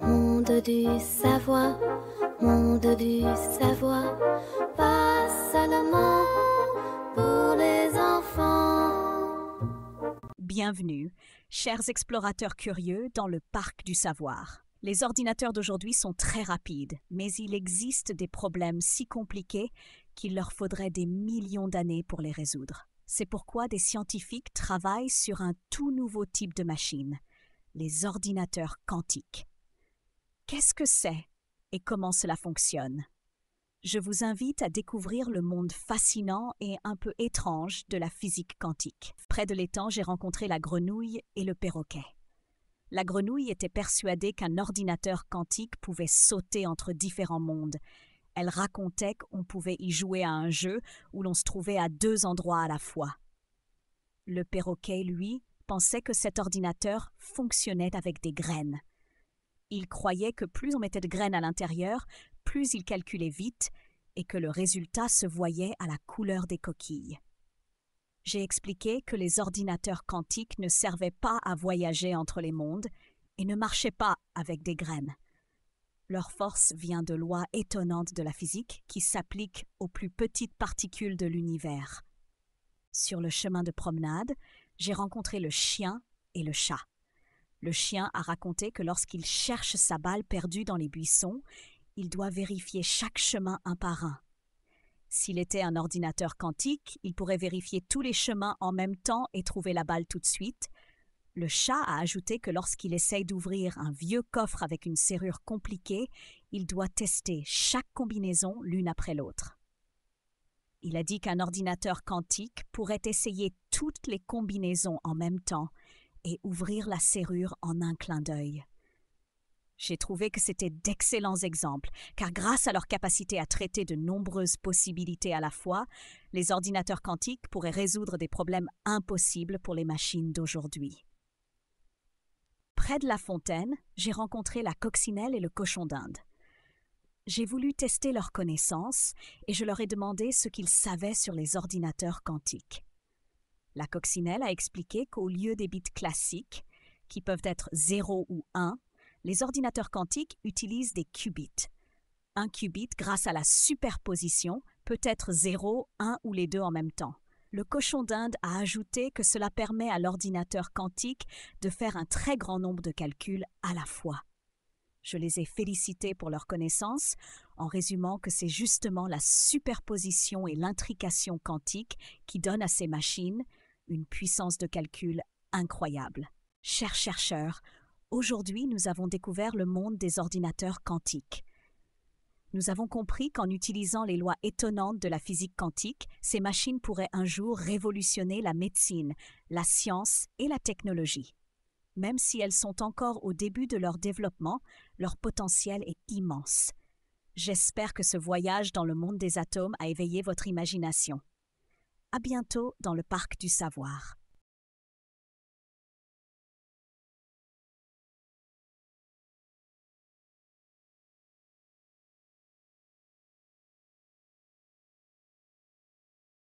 Monde du savoir, monde du savoir, pas seulement pour les enfants. Bienvenue, chers explorateurs curieux, dans le parc du savoir. Les ordinateurs d'aujourd'hui sont très rapides, mais il existe des problèmes si compliqués qu'il leur faudrait des millions d'années pour les résoudre. C'est pourquoi des scientifiques travaillent sur un tout nouveau type de machine, les ordinateurs quantiques. Qu'est-ce que c'est et comment cela fonctionne? Je vous invite à découvrir le monde fascinant et un peu étrange de la physique quantique. Près de l'étang, j'ai rencontré la grenouille et le perroquet. La grenouille était persuadée qu'un ordinateur quantique pouvait sauter entre différents mondes. Elle racontait qu'on pouvait y jouer à un jeu où l'on se trouvait à 2 endroits à la fois. Le perroquet, lui, pensait que cet ordinateur fonctionnait avec des graines. Il croyait que plus on mettait de graines à l'intérieur, plus il calculait vite et que le résultat se voyait à la couleur des coquilles. J'ai expliqué que les ordinateurs quantiques ne servaient pas à voyager entre les mondes et ne marchaient pas avec des graines. Leur force vient de lois étonnantes de la physique qui s'appliquent aux plus petites particules de l'univers. Sur le chemin de promenade, j'ai rencontré le chien et le chat. Le chien a raconté que lorsqu'il cherche sa balle perdue dans les buissons, il doit vérifier chaque chemin un par un. S'il était un ordinateur quantique, il pourrait vérifier tous les chemins en même temps et trouver la balle tout de suite. Le chat a ajouté que lorsqu'il essaye d'ouvrir un vieux coffre avec une serrure compliquée, il doit tester chaque combinaison l'une après l'autre. Il a dit qu'un ordinateur quantique pourrait essayer toutes les combinaisons en même temps et ouvrir la serrure en un clin d'œil. J'ai trouvé que c'était d'excellents exemples, car grâce à leur capacité à traiter de nombreuses possibilités à la fois, les ordinateurs quantiques pourraient résoudre des problèmes impossibles pour les machines d'aujourd'hui. Près de la fontaine, j'ai rencontré la coccinelle et le cochon d'Inde. J'ai voulu tester leurs connaissances et je leur ai demandé ce qu'ils savaient sur les ordinateurs quantiques. La coccinelle a expliqué qu'au lieu des bits classiques, qui peuvent être 0 ou 1, les ordinateurs quantiques utilisent des qubits. Un qubit, grâce à la superposition, peut être 0, 1 ou les deux en même temps. Le cochon d'Inde a ajouté que cela permet à l'ordinateur quantique de faire un très grand nombre de calculs à la fois. Je les ai félicités pour leur connaissance en résumant que c'est justement la superposition et l'intrication quantique qui donnent à ces machines une puissance de calcul incroyable. Chers chercheurs, aujourd'hui nous avons découvert le monde des ordinateurs quantiques. Nous avons compris qu'en utilisant les lois étonnantes de la physique quantique, ces machines pourraient un jour révolutionner la médecine, la science et la technologie. Même si elles sont encore au début de leur développement, leur potentiel est immense. J'espère que ce voyage dans le monde des atomes a éveillé votre imagination. À bientôt dans le parc du savoir.